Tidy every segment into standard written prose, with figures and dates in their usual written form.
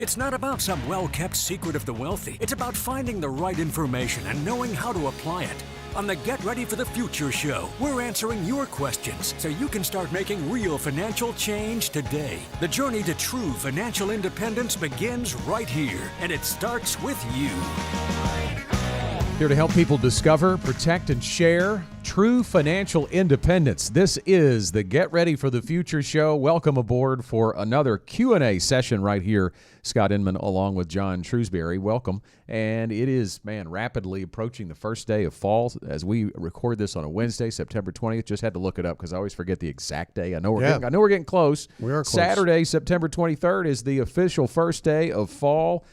It's not about some well-kept secret of the wealthy. It's about finding the right information and knowing how to apply it. On the Get Ready for the Future show, we're answering your questions so you can start making real financial change today. The journey to true financial independence begins right here, and it starts with you. Here to help people discover, protect, and share true financial independence. This is the Get Ready for the Future show. Welcome aboard for another Q&A session right here. Scott Inman along with John Shrewsbury. Welcome. And it is, rapidly approaching the first day of fall as we record this on a Wednesday, September 20th. Just had to look it up because I always forget the exact day. I know we're getting close. We are close. Saturday, September 23rd is the official first day of fall.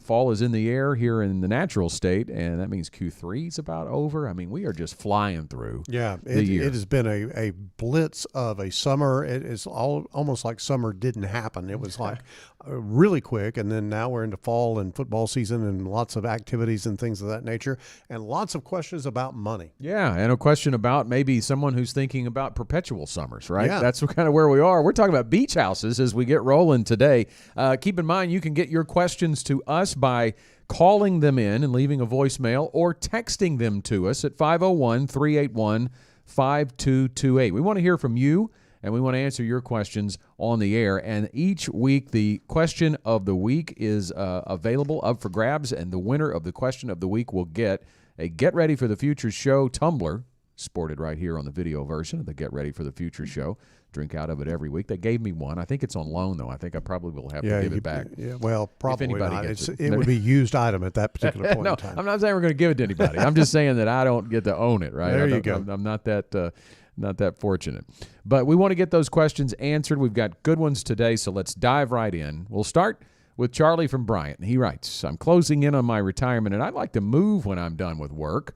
Fall is in the air here in the natural state, and that means Q3 is about over. I mean, we are just flying through the year. It has been a blitz of a summer. It is almost like summer didn't happen. It was like really quick, and then now we're into fall and football season and lots of activities and things of that nature, and lots of questions about money. Yeah, and a question about maybe someone who's thinking about perpetual summers, right? Yeah. That's kind of where we are. We're talking about beach houses as we get rolling today. Keep in mind, you can get your questions to us by calling them in and leaving a voicemail or texting them to us at 501-381-5228. We want to hear from you, and we want to answer your questions on the air. And each week, the question of the week is available, up for grabs, and the winner of the question of the week will get a Get Ready for the Future show tumbler, sported right here on the video version of the Get Ready for the Future show. Drink out of it every week. They gave me one. I think it's on loan, though. I think I probably will have to give it back. Yeah, well, probably not. Gets it. It would be a used item at that particular point in time. I'm not saying we're going to give it to anybody. I'm just saying that I don't get to own it, right? There you go. I'm not that fortunate. But we want to get those questions answered. We've got good ones today, so let's dive right in. We'll start with Charlie from Bryant. He writes, I'm closing in on my retirement, and I'd like to move when I'm done with work.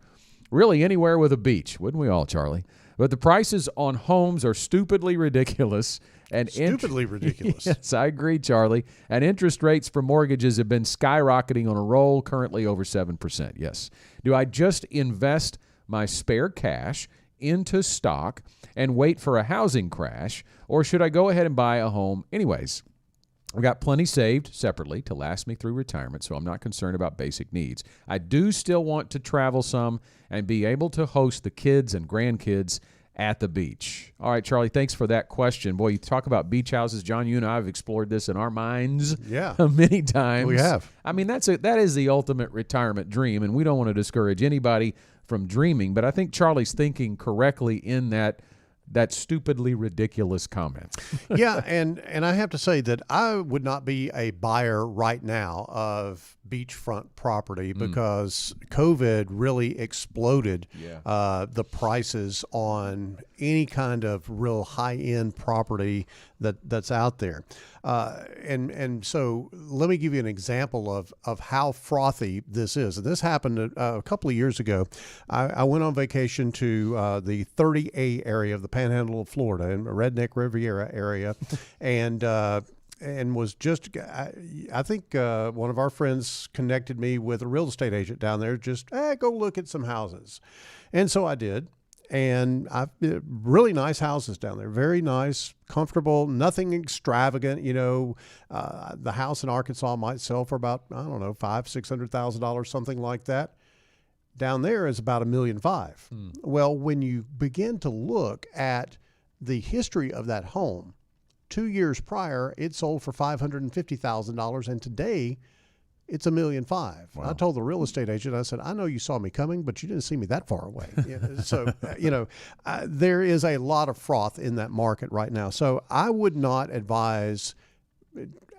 Really anywhere with a beach. Wouldn't we all, Charlie? But the prices on homes are stupidly ridiculous. Stupidly ridiculous. Yes, I agree, Charlie. And interest rates for mortgages have been skyrocketing on a roll, currently over 7%. Yes. Do I just invest my spare cash into stock and wait for a housing crash, or should I go ahead and buy a home anyways? I've got plenty saved separately to last me through retirement, so I'm not concerned about basic needs. I do still want to travel some and be able to host the kids and grandkids at the beach. All right, Charlie, thanks for that question. Boy, you talk about beach houses. John, you and I have explored this in our minds many times. We have. I mean, that is the ultimate retirement dream, and we don't want to discourage anybody from dreaming, but I think Charlie's thinking correctly in that stupidly ridiculous comment. Yeah, and I have to say that I would not be a buyer right now of beachfront property because COVID really exploded the prices on any kind of real high-end property that's out there. And so let me give you an example of how frothy this is. And this happened a couple of years ago. I went on vacation to the 30A area of the Panhandle of Florida in the Redneck Riviera area, and was just, I think one of our friends connected me with a real estate agent down there, just, go look at some houses. And so I did. And really nice houses down there, very nice, comfortable, nothing extravagant. The house in Arkansas might sell for about, I don't know, $500,000-$600,000, something like that. Down there is about $1.5 million. Well, when you begin to look at the history of that home, 2 years prior, it sold for $550,000, and today it's $1.5 million. Wow. I told the real estate agent, I said, I know you saw me coming, but you didn't see me that far away. So, there is a lot of froth in that market right now. So I would not advise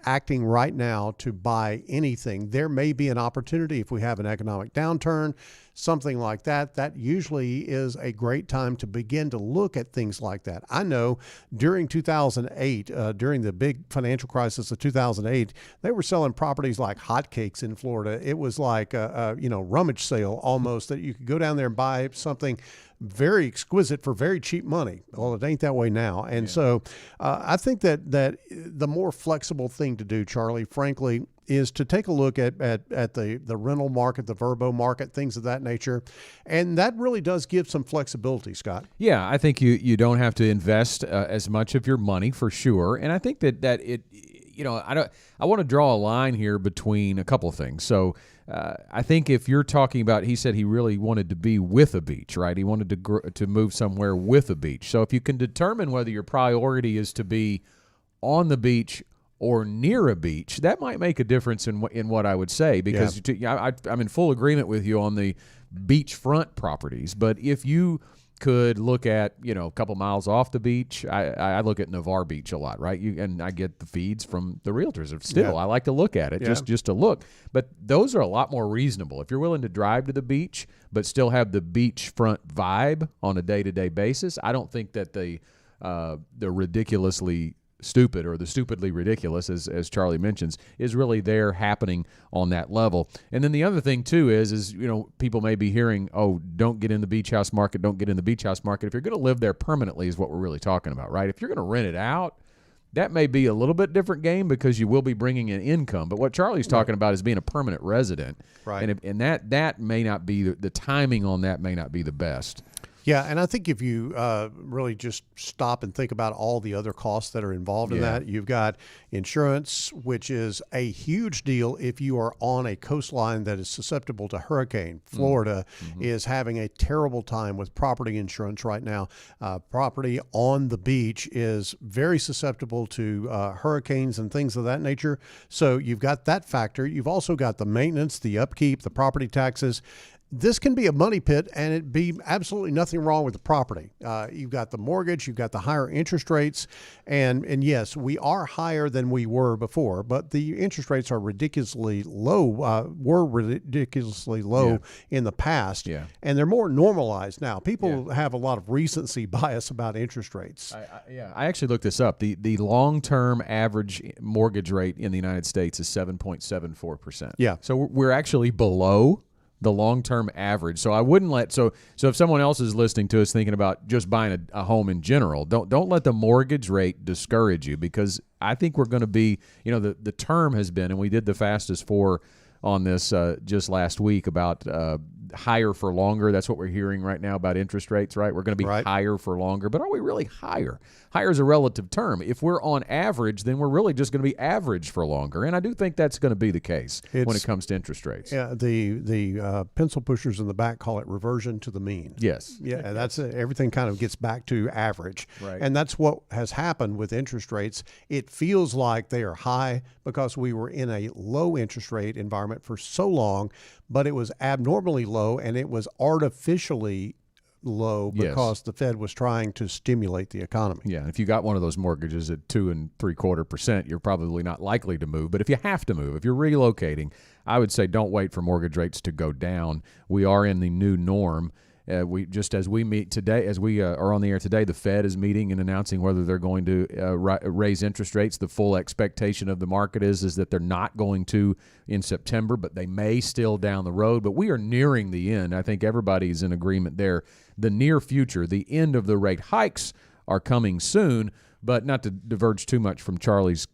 acting right now to buy anything. There may be an opportunity if we have an economic downturn, something like that. That usually is a great time to begin to look at things like that. I know during 2008, during the big financial crisis of 2008, they were selling properties like hotcakes in Florida. It was like a rummage sale almost, that you could go down there and buy something very exquisite for very cheap money. Well, it ain't that way now. And so I think that the more flexible thing to do, Charlie, frankly, is to take a look at the rental market, the Verbo market, things of that nature. And that really does give some flexibility, Scott. Yeah, I think you don't have to invest as much of your money for sure. And I think that it I want to draw a line here between a couple of things. So I think if you're talking about, he said he really wanted to be with a beach, right? He wanted to move somewhere with a beach. So if you can determine whether your priority is to be on the beach or near a beach, that might make a difference in what I would say, because I'm in full agreement with you on the beachfront properties. But if you could look at, a couple miles off the beach, I look at Navarre Beach a lot, right? And I get the feeds from the realtors. Still, I like to look at it, just to look. But those are a lot more reasonable. If you're willing to drive to the beach but still have the beachfront vibe on a day-to-day basis, I don't think that the ridiculously stupid, or the stupidly ridiculous, as Charlie mentions, is really there happening on that level. And then the other thing too is people may be hearing, oh, don't get in the beach house market, don't get in the beach house market. If you're going to live there permanently is what we're really talking about, right? If you're going to rent it out, that may be a little bit different game, because you will be bringing in income. But what Charlie's talking about is being a permanent resident, right? And that may not be the timing on that may not be the best. Yeah, and I think if you really just stop and think about all the other costs that are involved in that, you've got insurance, which is a huge deal if you are on a coastline that is susceptible to hurricane. Florida is having a terrible time with property insurance right now. Property on the beach is very susceptible to hurricanes and things of that nature. So you've got that factor. You've also got the maintenance, the upkeep, the property taxes. This can be a money pit, and it'd be absolutely nothing wrong with the property. You've got the mortgage, you've got the higher interest rates, and yes, we are higher than we were before, but the interest rates are ridiculously low, were ridiculously low in the past, and they're more normalized now. People have a lot of recency bias about interest rates. I actually looked this up. The long-term average mortgage rate in the United States is 7.74%. Yeah. So we're actually below the long-term average. So I wouldn't so if someone else is listening to us thinking about just buying a home in general, don't let the mortgage rate discourage you, because I think we're going to be, the term has been, and we did the fastest four on this just last week about higher for longer. That's what we're hearing right now about interest rates, right? We're going to be higher for longer, but are we really higher? Higher is a relative term. If we're on average, then we're really just going to be average for longer, and I do think that's going to be the case when it comes to interest rates. Yeah, the pencil pushers in the back call it reversion to the mean. Yes. Yeah, that's everything kind of gets back to average, right? And that's what has happened with interest rates. It feels like they are high because we were in a low interest rate environment for so long, but it was abnormally low, and it was artificially low because the Fed was trying to stimulate the economy. Yeah, if you got one of those mortgages at 2.75%, you're probably not likely to move. But if you have to move, if you're relocating, I would say don't wait for mortgage rates to go down. We are in the new norm. As we meet today, as we are on the air today, the Fed is meeting and announcing whether they're going to raise interest rates. The full expectation of the market is that they're not going to in September, but they may still down the road. But we are nearing the end. I think everybody's in agreement there. The near future, the end of the rate hikes are coming soon, but not to diverge too much from Charlie's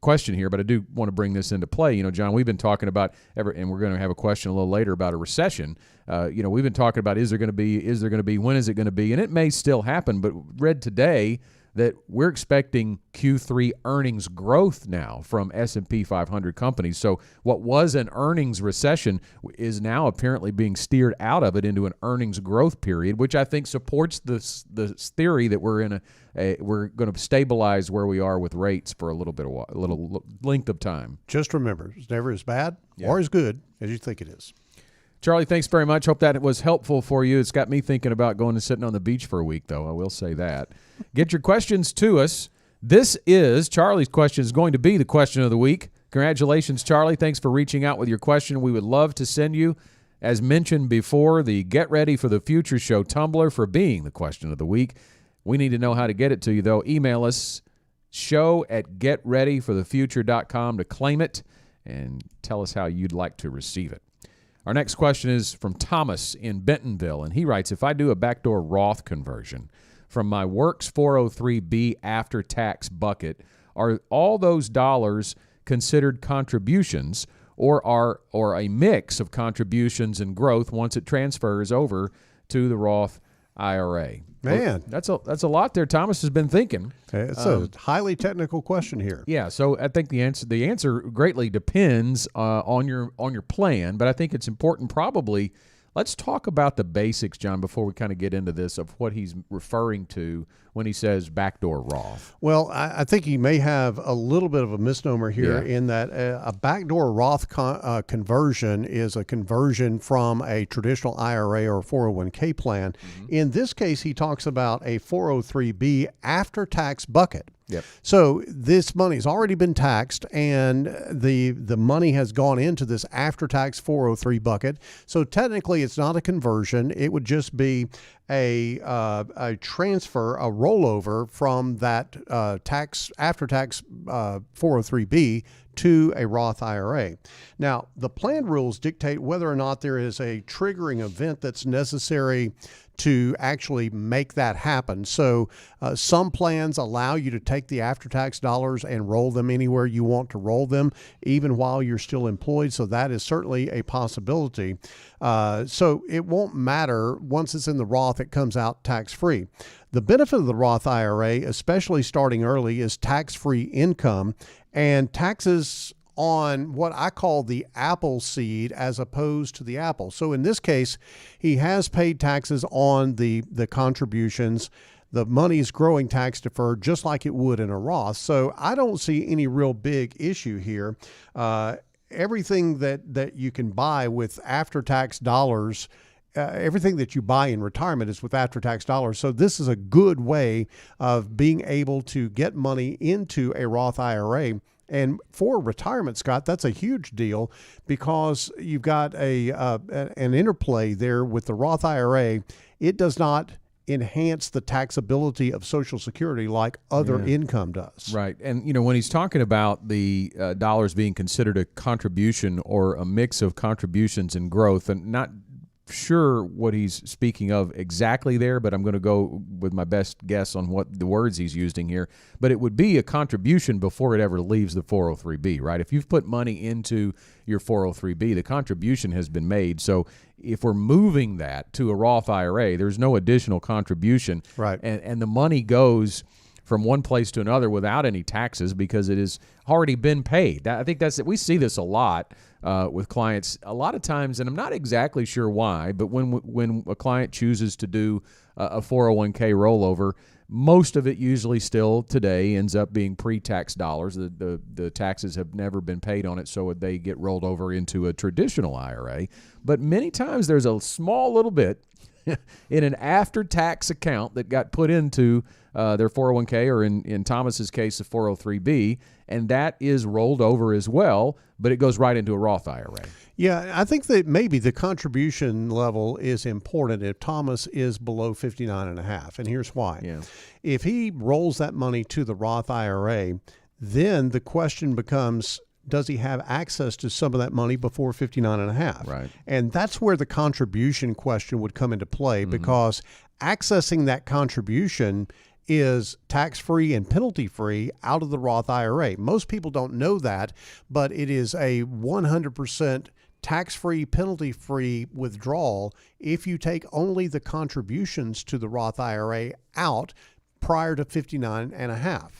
question here, but I do want to bring this into play. John, we've been talking about, and we're going to have a question a little later about a recession. We've been talking about, is there going to be, when is it going to be? And it may still happen, but read today that we're expecting Q3 earnings growth now from S&P 500 companies. So what was an earnings recession is now apparently being steered out of it into an earnings growth period, which I think supports the theory that we're in we're going to stabilize where we are with rates for a little length of time. Just remember, it's never as bad or as good as you think it is. Charlie, thanks very much. Hope that was helpful for you. It's got me thinking about going and sitting on the beach for a week, though. I will say that. Get your questions to us. This is Charlie's question is going to be the question of the week. Congratulations, Charlie. Thanks for reaching out with your question. We would love to send you, as mentioned before, the Get Ready for the Future Show tumbler for being the question of the week. We need to know how to get it to you, though. Email us, show@getreadyforthefuture.com to claim it and tell us how you'd like to receive it. Our next question is from Thomas in Bentonville, and he writes, if I do a backdoor Roth conversion from my Works 403B after-tax bucket, are all those dollars considered contributions or a mix of contributions and growth once it transfers over to the Roth IRA. Man, that's a lot there. Thomas has been thinking. It's a highly technical question here. Yeah, so I think the answer greatly depends on your plan, but I think it's important probably. Let's talk about the basics, John, before we kind of get into this of what he's referring to when he says backdoor Roth. Well, I think he may have a little bit of a misnomer here in that a backdoor Roth conversion is a conversion from a traditional IRA or 401k plan. Mm-hmm. In this case, he talks about a 403b after-tax bucket. Yep. So this money's already been taxed, and the money has gone into this after-tax 403 bucket. So technically, it's not a conversion. It would just be a transfer, a rollover from that after-tax 403b to a Roth IRA. Now, the plan rules dictate whether or not there is a triggering event that's necessary to actually make that happen. So some plans allow you to take the after-tax dollars and roll them anywhere you want to roll them, even while you're still employed. So that is certainly a possibility. So it won't matter. Once it's in the Roth, it comes out tax-free. The benefit of the Roth IRA, especially starting early, is tax-free income and taxes on what I call the apple seed as opposed to the apple. So in this case, he has paid taxes on the contributions. The money is growing tax deferred just like it would in a Roth. So I don't see any real big issue here. Everything that you can buy with after-tax dollars, everything that you buy in retirement is with after-tax dollars. So this is a good way of being able to get money into a Roth IRA. And for retirement, Scott, that's a huge deal because you've got an interplay there with the Roth IRA. It does not enhance the taxability of Social Security like other income does. Right. And, when he's talking about the dollars being considered a contribution or a mix of contributions and growth, and not sure what he's speaking of exactly there, but I'm going to go with my best guess on what the words he's using here. But it would be a contribution before it ever leaves the 403b, right? If you've put money into your 403b, the contribution has been made. So if we're moving that to a Roth IRA, there's no additional contribution. Right. And the money goes from one place to another without any taxes because it has already been paid. I think that's it. We see this a lot with clients a lot of times, and I'm not exactly sure why, but when a client chooses to do a 401k rollover, most of it usually still today ends up being pre-tax dollars. The taxes have never been paid on it, so they get rolled over into a traditional IRA. But many times there's a small little bit in an after-tax account that got put into their 401k, or in Thomas's case, a 403b, and that is rolled over as well, but it goes right into a Roth IRA. Yeah, I think that maybe the contribution level is important if Thomas is below 59.5, and here's why. Yeah. If he rolls that money to the Roth IRA, then the question becomes, does he have access to some of that money before 59.5? Right. And that's where the contribution question would come into play, because accessing that contribution is tax-free and penalty-free out of the Roth IRA. Most people don't know that, but it is a 100% tax-free, penalty-free withdrawal if you take only the contributions to the Roth IRA out prior to 59.5.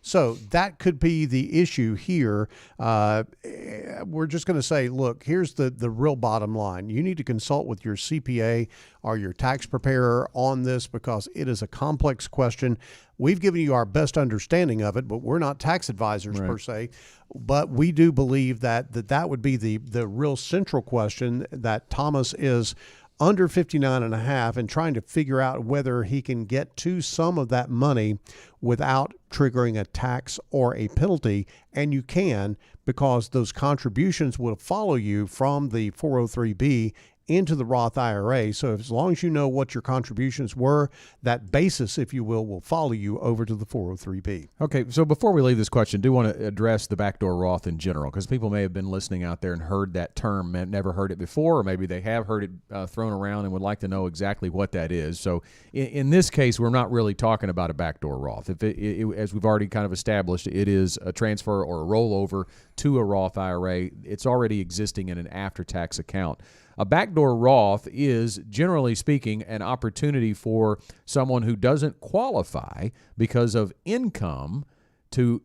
So that could be the issue here. We're just going to say, look, here's the real bottom line. You need to consult with your CPA or your tax preparer on this because it is a complex question. We've given you our best understanding of it, but we're not tax advisors per se. But we do believe that would be the real central question, that Thomas is under 59.5 and trying to figure out whether he can get to some of that money without triggering a tax or a penalty. And you can, because those contributions will follow you from the 403b into the Roth IRA. So as long as you know what your contributions were, that basis, if you will follow you over to the 403b. Okay, so before we leave this question, I do want to address the backdoor Roth in general, because people may have been listening out there and heard that term, never heard it before, or maybe they have heard it thrown around and would like to know exactly what that is. So in this case, we're not really talking about a backdoor Roth. If as we've already kind of established, it is a transfer or a rollover to a Roth IRA. It's already existing in an after-tax account. A backdoor Roth is, generally speaking, an opportunity for someone who doesn't qualify because of income to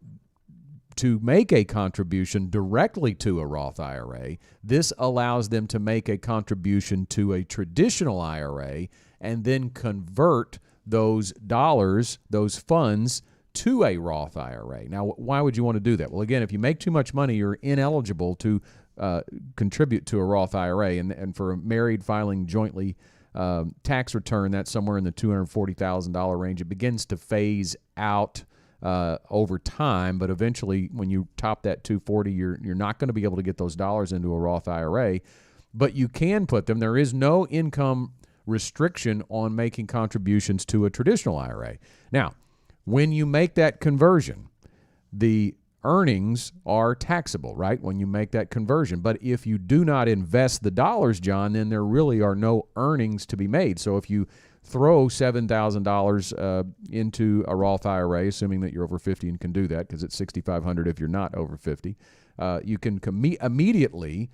make a contribution directly to a Roth IRA. This allows them to make a contribution to a traditional IRA and then convert those dollars, those funds, to a Roth IRA. Now, why would you want to do that? Well, again, if you make too much money, you're ineligible to contribute to a Roth IRA. And for a married filing jointly tax return, that's somewhere in the $240,000 range. It begins to phase out over time, but eventually when you top that 240, you're not going to be able to get those dollars into a Roth IRA, but you can put them. There is no income restriction on making contributions to a traditional IRA. Now, when you make that conversion, the earnings are taxable, right? When you make that conversion. But if you do not invest the dollars, John, then there really are no earnings to be made. So if you throw $7,000 into a Roth IRA, assuming that you're over 50 and can do that, because it's $6,500 if you're not over 50, you can immediately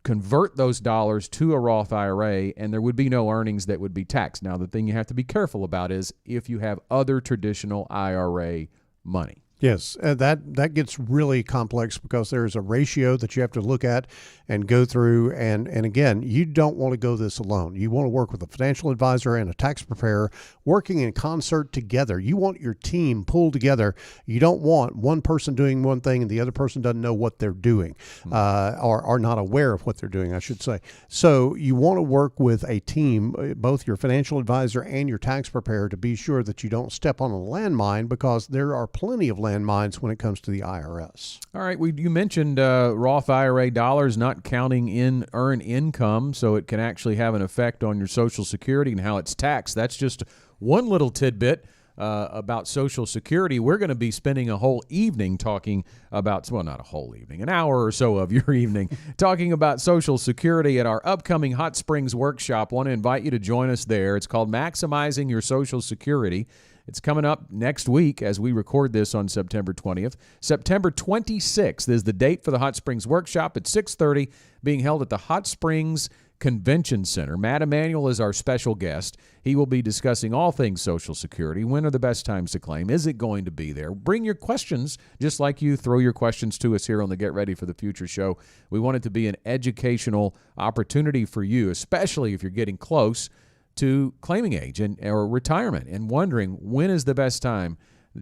convert those dollars to a Roth IRA, and there would be no earnings that would be taxed. Now, the thing you have to be careful about is if you have other traditional IRA money. Yes, that gets really complex because there's a ratio that you have to look at and go through. And again, you don't want to go this alone. You want to work with a financial advisor and a tax preparer working in concert together. You want your team pulled together. You don't want one person doing one thing and the other person doesn't know what they're doing or are not aware of what they're doing, I should say. So you want to work with a team, both your financial advisor and your tax preparer, to be sure that you don't step on a landmine, because there are plenty of landmines when it comes to the IRS. All right, you mentioned Roth IRA dollars not counting in earned income, so it can actually have an effect on your Social Security and how it's taxed. That's just one little tidbit about Social Security. We're going to be spending a whole evening talking about, well, not a whole evening, an hour or so of your evening, talking about Social Security at our upcoming Hot Springs workshop. Want to invite you to join us there. It's called Maximizing Your Social Security. It's coming up next week as we record this on September 20th. September 26th is the date for the Hot Springs Workshop at 6:30, being held at the Hot Springs Convention Center. Matt Emanuel is our special guest. He will be discussing all things Social Security. When are the best times to claim? Is it going to be there? Bring your questions, just like you throw your questions to us here on the Get Ready for the Future show. We want it to be an educational opportunity for you, especially if you're getting close to claiming age or retirement and wondering when is the best time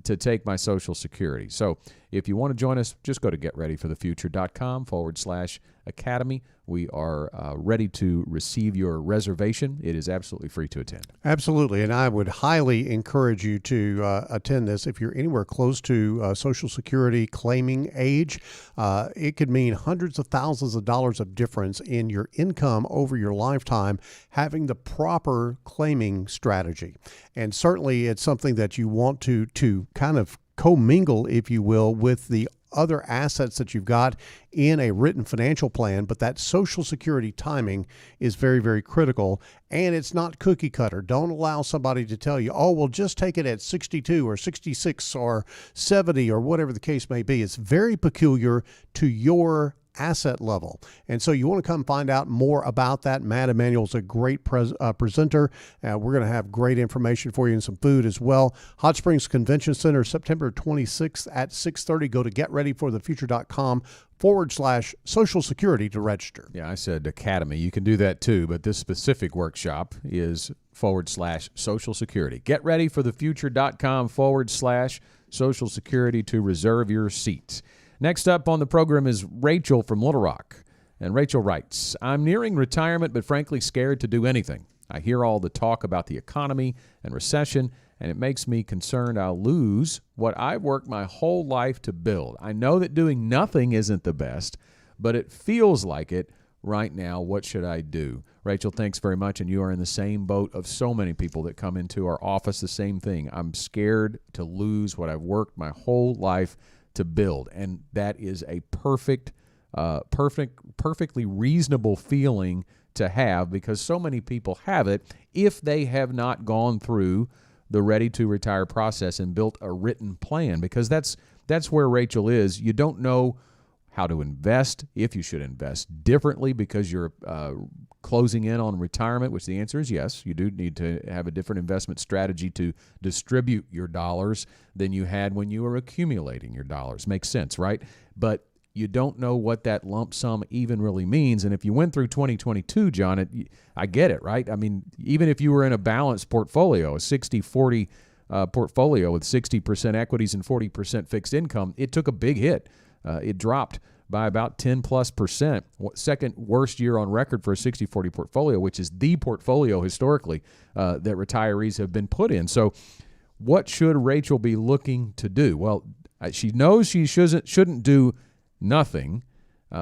to take my Social Security. So if you want to join us, just go to getreadyforthefuture.com/academy. We are ready to receive your reservation. It is absolutely free to attend. Absolutely, and I would highly encourage you to attend this. If you're anywhere close to Social Security claiming age, it could mean hundreds of thousands of dollars of difference in your income over your lifetime, having the proper claiming strategy. And certainly it's something that you want to kind of commingle, if you will, with the other assets that you've got in a written financial plan. But that Social Security timing is very, very critical, and it's not cookie cutter. Don't allow somebody to tell you, oh, well, just take it at 62 or 66 or 70 or whatever the case may be. It's very peculiar to your asset level. And so you want to come find out more about that. Matt Emanuel's a great presenter. We're going to have great information for you and some food as well. Hot Springs Convention Center, September 26th at 6:30. Go to getreadyforthefuture.com/Social Security to register. Yeah, I said Academy. You can do that too, but this specific workshop is /Social Security. Getreadyforthefuture.com/Social Security to reserve your seat. Next up on the program is Rachel from Little Rock. And Rachel writes, I'm nearing retirement, but frankly scared to do anything. I hear all the talk about the economy and recession, and it makes me concerned I'll lose what I've worked my whole life to build. I know that doing nothing isn't the best, but it feels like it right now. What should I do? Rachel, thanks very much, and you are in the same boat of so many people that come into our office, the same thing. I'm scared to lose what I've worked my whole life to build, and that is a perfectly reasonable feeling to have, because so many people have it if they have not gone through the ready to retire process and built a written plan, because that's where Rachel is. You don't know how to invest, if you should invest differently because you're closing in on retirement, which the answer is yes. You do need to have a different investment strategy to distribute your dollars than you had when you were accumulating your dollars. Makes sense, right? But you don't know what that lump sum even really means. And if you went through 2022, John, I get it, right? I mean, even if you were in a balanced portfolio, a 60-40 portfolio with 60% equities and 40% fixed income, it took a big hit. It dropped by about 10+%. Second worst year on record for a 60-40 portfolio, which is the portfolio historically that retirees have been put in. So what should Rachel be looking to do? Well, she knows she shouldn't do nothing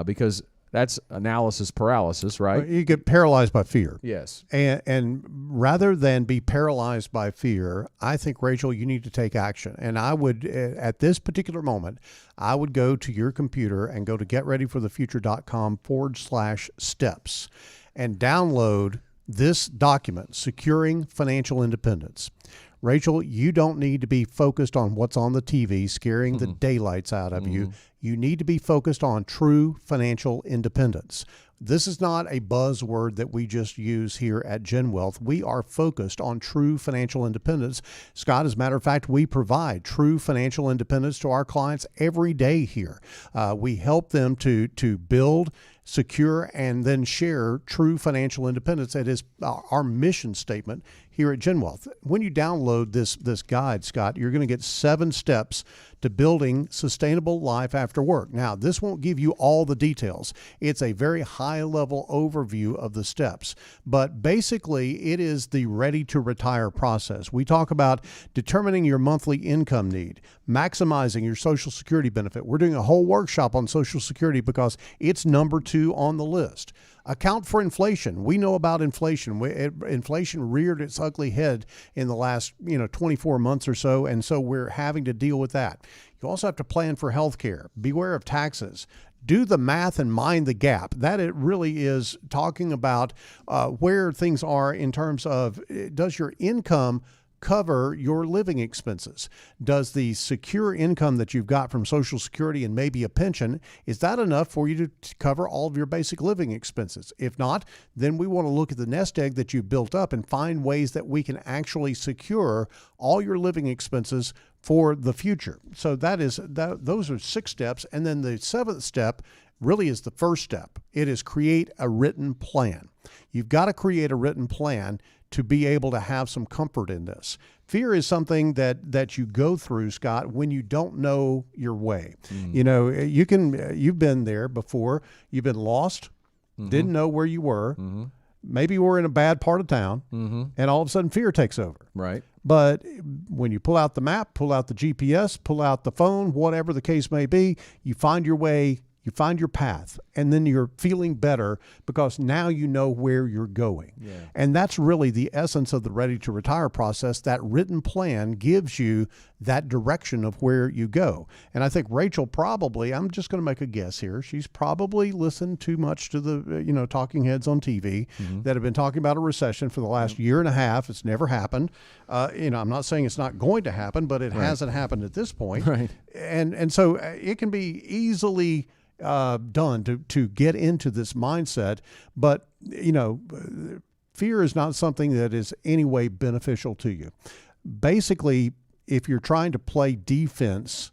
because that's analysis paralysis, right? You get paralyzed by fear. Yes. And rather than be paralyzed by fear, I think, Rachel, you need to take action. And I would, at this particular moment, I would go to your computer and go to getreadyforthefuture.com/steps and download this document, Securing Financial Independence. Rachel, you don't need to be focused on what's on the TV, scaring the daylights out of you. You need to be focused on true financial independence. This is not a buzzword that we just use here at GenWealth. We are focused on true financial independence. Scott, as a matter of fact, we provide true financial independence to our clients every day here. We help them to build, secure, and then share true financial independence. That is our mission statement here at GenWealth. When you download this guide, Scott, you're going to get 7 steps to building sustainable life after work. Now, this won't give you all the details. It's a very high-level overview of the steps, but basically it is the ready-to-retire process. We talk about determining your monthly income need, maximizing your Social Security benefit. We're doing a whole workshop on Social Security because it's number 2 on the list. Account for inflation. We know about inflation. Inflation reared its ugly head in the last 24 months or so, and so we're having to deal with that. You also have to plan for health care. Beware of taxes. Do the math and mind the gap. That it really is talking about where things are in terms of, does your income cover your living expenses? Does the secure income that you've got from Social Security and maybe a pension, is that enough for you to cover all of your basic living expenses? If not, then we want to look at the nest egg that you've built up and find ways that we can actually secure all your living expenses for the future. So those are 6 steps. And then the 7th step really is the first step. It is create a written plan. You've got to create a written plan to be able to have some comfort in this. Fear is something that you go through, Scott, when you don't know your way. You've been there before. You've been lost, didn't know where you were. Maybe you were in a bad part of town, and all of a sudden fear takes over. Right. But when you pull out the map, pull out the GPS, pull out the phone, whatever the case may be, you find your way. You find your path, and then you're feeling better because now you know where you're going. Yeah. And that's really the essence of the Ready to Retire process. That written plan gives you that direction of where you go. And I think Rachel probably, I'm just going to make a guess here, she's probably listened too much to the talking heads on TV that have been talking about a recession for the last year and a half. It's never happened. I'm not saying it's not going to happen, but it hasn't happened at this point. Right. And so it can be easily done to get into this mindset. But, fear is not something that is any way beneficial to you. Basically, if you're trying to play defense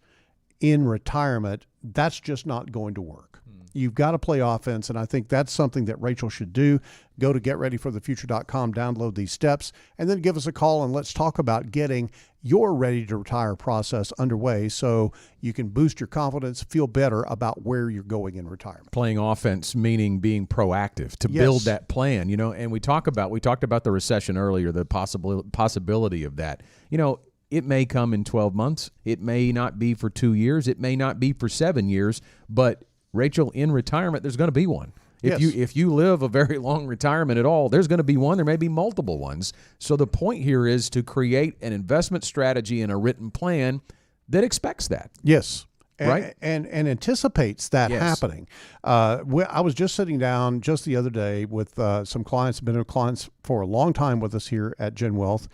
in retirement, that's just not going to work. You've got to play offense, and I think that's something that Rachel should do. Go to getreadyforthefuture.com, download these steps, and then give us a call, and let's talk about getting your ready-to-retire process underway so you can boost your confidence, feel better about where you're going in retirement. Playing offense, meaning being proactive to build that plan, and we talked about the recession earlier, the possibility of that. It may come in 12 months. It may not be for 2 years. It may not be for 7 years, but Rachel, in retirement, there's going to be one. If you live a very long retirement at all, there's going to be one. There may be multiple ones. So the point here is to create an investment strategy and a written plan that expects that. Yes. Right. And anticipates that happening. I was just sitting down just the other day with some clients, been clients for a long time with us here at GenWealth.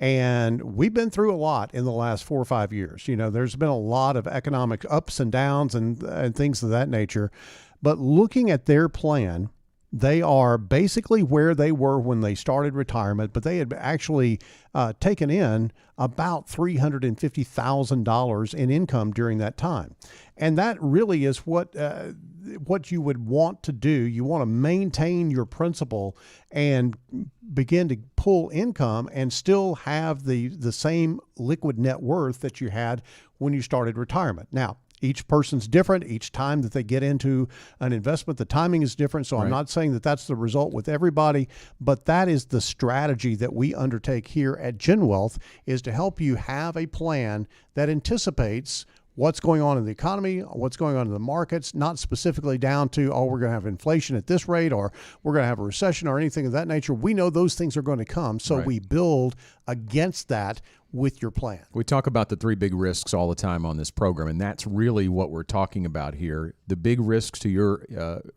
And we've been through a lot in the last 4 or 5 years. There's been a lot of economic ups and downs and things of that nature. But looking at their plan, they are basically where they were when they started retirement, but they had actually taken in about $350,000 in income during that time. And that really is what you would want to do. You want to maintain your principal and begin to pull income and still have the same liquid net worth that you had when you started retirement. Now, each person's different. Each time that they get into an investment, the timing is different. So I'm not saying that that's the result with everybody, but that is the strategy that we undertake here at GenWealth, is to help you have a plan that anticipates what's going on in the economy, what's going on in the markets, not specifically down to, we're going to have inflation at this rate, or we're going to have a recession or anything of that nature. We know those things are going to come. So we build against that with your plan. We talk about the 3 big risks all the time on this program, and that's really what we're talking about here. The big risks to your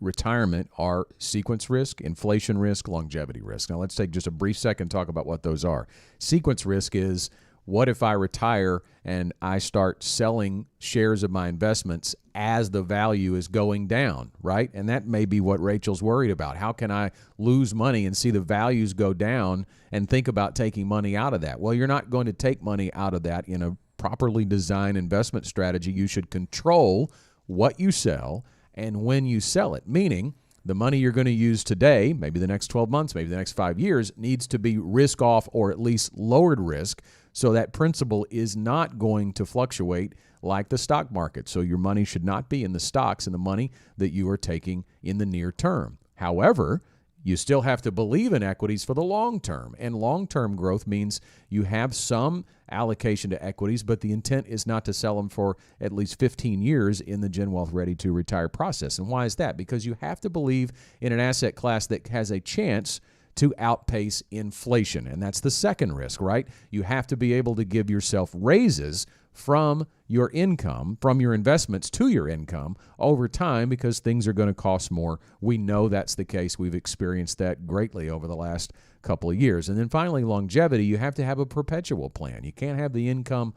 retirement are sequence risk, inflation risk, longevity risk. Now, let's take just a brief second and talk about what those are. Sequence risk is, what if I retire and I start selling shares of my investments as the value is going down, right? And that may be what Rachel's worried about. How can I lose money and see the values go down and think about taking money out of that? Well, you're not going to take money out of that in a properly designed investment strategy. You should control what you sell and when you sell it, meaning the money you're going to use today, maybe the next 12 months, maybe the next 5 years, needs to be risk off or at least lowered risk, so that principal is not going to fluctuate like the stock market. So your money should not be in the stocks and the money that you are taking in the near term. However, you still have to believe in equities for the long term. And long-term growth means you have some allocation to equities, but the intent is not to sell them for at least 15 years in the GenWealth Ready to Retire process. And why is that? Because you have to believe in an asset class that has a chance to outpace inflation. And that's the second risk, right? You have to be able to give yourself raises from your income, from your investments to your income over time, because things are going to cost more. We know that's the case. We've experienced that greatly over the last couple of years. And then finally, longevity, you have to have a perpetual plan. You can't have the income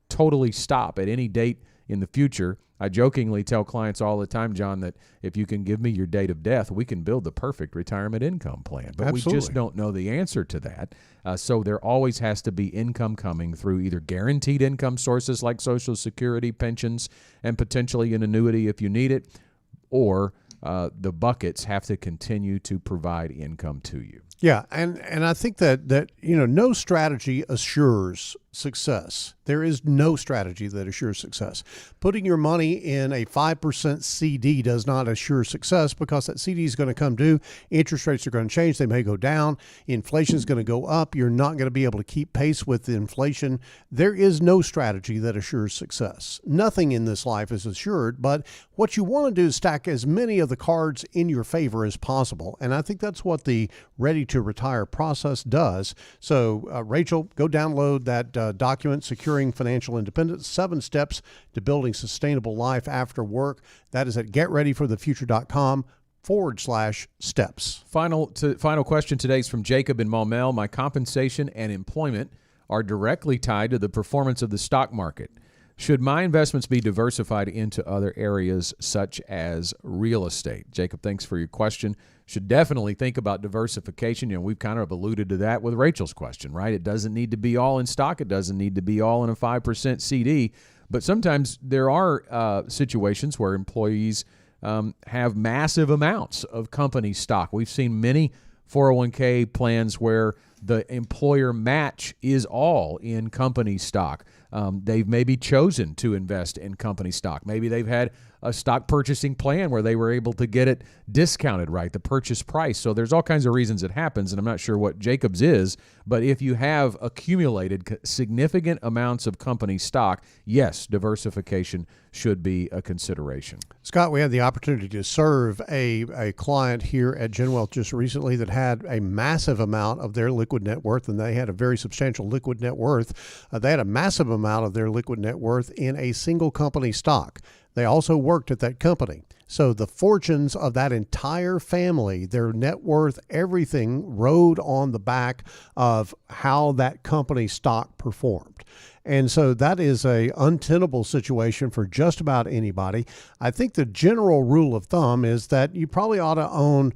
totally stop at any date in the future. I jokingly tell clients all the time, John, that if you can give me your date of death, we can build the perfect retirement income plan. But we just don't know the answer to that. So there always has to be income coming through either guaranteed income sources like Social Security, pensions, and potentially an annuity if you need it, or the buckets have to continue to provide income to you. Yeah, and I think that no strategy assures success. There is no strategy that assures success. Putting your money in a 5% CD does not assure success, because that CD is going to come due. Interest rates are going to change. They may go down. Inflation is going to go up. You're not going to be able to keep pace with the inflation. There is no strategy that assures success. Nothing in this life is assured, but what you want to do is stack as many of the cards in your favor as possible. And I think that's what the Ready to Retire process does. So, Rachel, go download that document, Securing Financial Independence, 7 Steps to Building Sustainable Life After Work. That is at getreadyforthefuture.com/steps. Final question today is from Jacob in Maumelle. My compensation and employment are directly tied to the performance of the stock market. Should my investments be diversified into other areas such as real estate? Jacob, thanks for your question. Should definitely think about diversification. We've kind of alluded to that with Rachel's question, right? It doesn't need to be all in stock. It doesn't need to be all in a 5% CD. But sometimes there are situations where employees have massive amounts of company stock. We've seen many 401k plans where the employer match is all in company stock. They've maybe chosen to invest in company stock. Maybe they've had a stock purchasing plan where they were able to get it discounted, right, the purchase price. So there's all kinds of reasons it happens, and I'm not sure what Jacob's is, but if you have accumulated significant amounts of company stock, yes, diversification should be a consideration. Scott, we had the opportunity to serve a client here at GenWealth just recently that had a massive amount of their liquid net worth, and they had a very substantial liquid net worth. They had a massive amount of their liquid net worth in a single company stock. They also worked at that company. So the fortunes of that entire family, their net worth, everything rode on the back of how that company stock performed. And so that is a untenable situation for just about anybody. I think the general rule of thumb is that you probably ought to own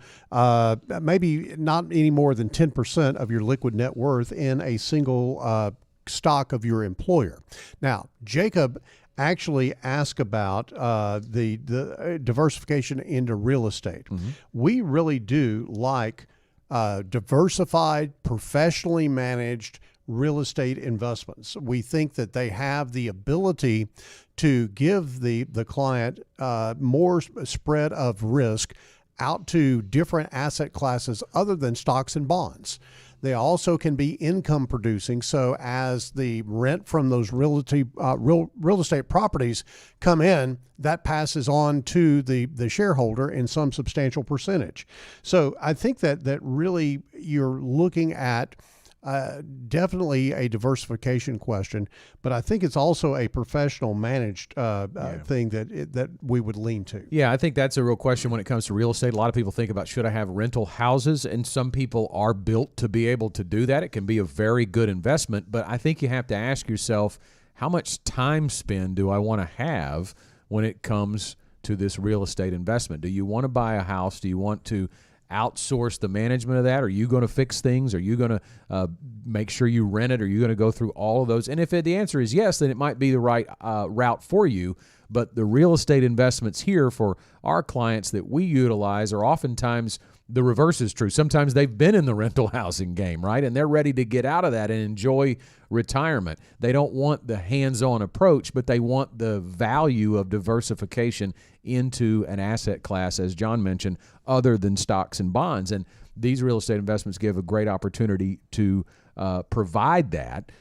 maybe not any more than 10% of your liquid net worth in a single stock of your employer. Now, Jacob actually asked about the diversification into real estate. Mm-hmm. We really do like diversified, professionally managed real estate investments. We think that they have the ability to give the client more spread of risk out to different asset classes other than stocks and bonds. They also can be income producing. So as the rent from those real estate properties come in, that passes on to the shareholder in some substantial percentage. So I think that really you're looking at definitely a diversification question, but I think it's also a professional managed thing that we would lean to. Yeah, I think that's a real question when it comes to real estate. A lot of people think about, should I have rental houses? And some people are built to be able to do that. It can be a very good investment, but I think you have to ask yourself, how much time spend do I want to have when it comes to this real estate investment? Do you want to buy a house? Do you want to outsource the management of that? Are you going to fix things? Are you going to make sure you rent it? Are you going to go through all of those? And if the answer is yes, then it might be the right route for you. But the real estate investments here for our clients that we utilize are oftentimes the reverse is true. Sometimes they've been in the rental housing game, right? And they're ready to get out of that and enjoy retirement. They don't want the hands-on approach, but they want the value of diversification into an asset class, as John mentioned, other than stocks and bonds. And these real estate investments give a great opportunity to provide that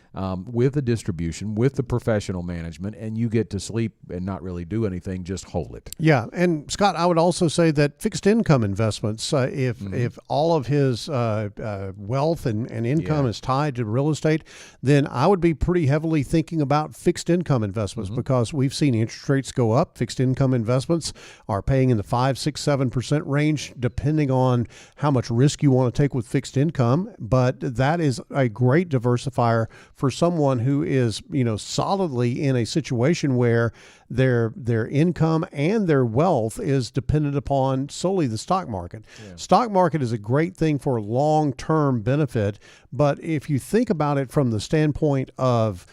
with the distribution, with the professional management, and you get to sleep and not really do anything, just hold it. Yeah, and Scott, I would also say that fixed income investments, if all of his wealth and income is tied to real estate, then I would be pretty heavily thinking about fixed income investments because we've seen interest rates go up. Fixed income investments are paying in the 5, 6, 7% range, depending on how much risk you want to take with fixed income. But that is a great diversifier for someone who is, solidly in a situation where their income and their wealth is dependent upon solely the stock market. Yeah. Stock market is a great thing for long-term benefit, but if you think about it from the standpoint of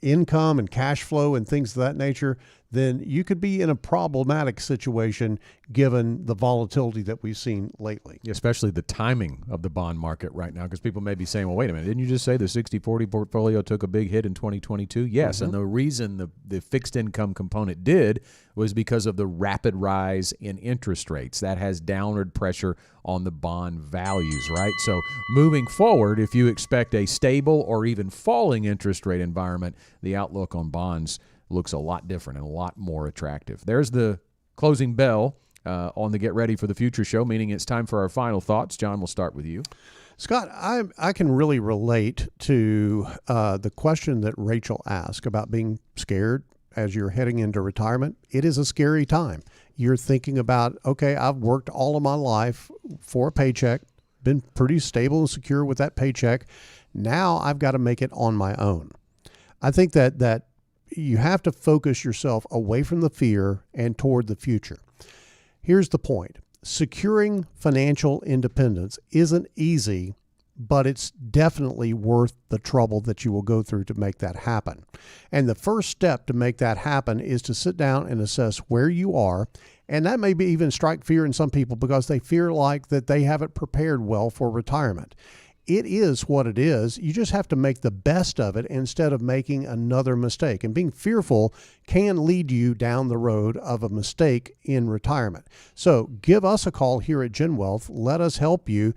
income and cash flow and things of that nature, then you could be in a problematic situation given the volatility that we've seen lately. Especially the timing of the bond market right now, because people may be saying, well, wait a minute, didn't you just say the 60-40 portfolio took a big hit in 2022? Yes, and the reason the fixed income component did was because of the rapid rise in interest rates. That has downward pressure on the bond values, right? So moving forward, if you expect a stable or even falling interest rate environment, the outlook on bonds looks a lot different and a lot more attractive. There's the closing bell on the Get Ready for the Future show, meaning it's time for our final thoughts. John, we'll start with you. Scott, I can really relate to the question that Rachel asked about being scared as you're heading into retirement. It is a scary time. You're thinking about, okay, I've worked all of my life for a paycheck, been pretty stable and secure with that paycheck. Now I've got to make it on my own. I think that you have to focus yourself away from the fear and toward the future. Here's the point. Securing financial independence isn't easy, but it's definitely worth the trouble that you will go through to make that happen. And the first step to make that happen is to sit down and assess where you are. And that may be even strike fear in some people because they fear like that they haven't prepared well for retirement. It is what it is. You just have to make the best of it instead of making another mistake. And being fearful can lead you down the road of a mistake in retirement. So give us a call here at GenWealth. Let us help you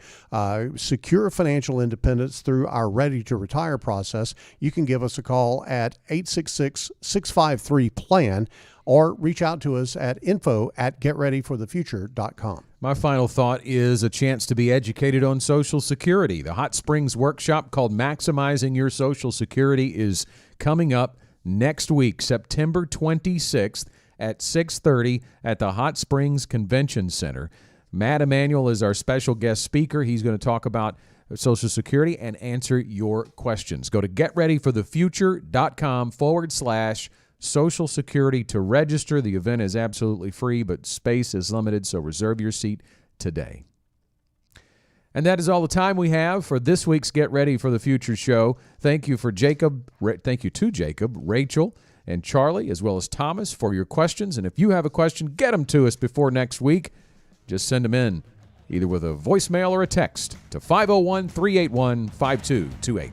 secure financial independence through our Ready to Retire process. You can give us a call at 866-653-PLAN or reach out to us at info@getreadyforthefuture.com. My final thought is a chance to be educated on Social Security. The Hot Springs workshop called Maximizing Your Social Security is coming up next week, September 26th at 6:30 at the Hot Springs Convention Center. Matt Emanuel is our special guest speaker. He's going to talk about Social Security and answer your questions. Go to getreadyforthefuture.com/Social Security to register. The event is absolutely free, but space is limited, so reserve your seat today. And that is all the time we have for this week's Get Ready for the Future show. Thank you to Jacob, Rachel, and Charlie, as well as Thomas, for your questions. And if you have a question, get them to us before next week. Just send them in, either with a voicemail or a text, to 501-381-5228.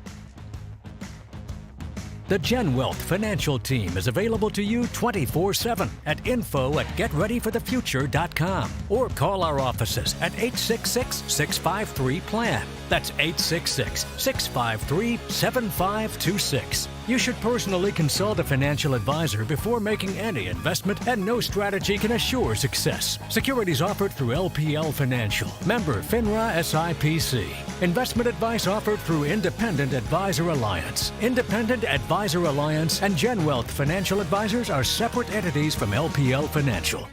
The GenWealth financial team is available to you 24/7 at info@getreadyforthefuture.com or call our offices at 866-653-PLAN. That's 866-653-7526. You should personally consult a financial advisor before making any investment, and no strategy can assure success. Securities offered through LPL Financial. Member FINRA SIPC. Investment advice offered through Independent Advisor Alliance. Independent Advisor Alliance and GenWealth Financial Advisors are separate entities from LPL Financial.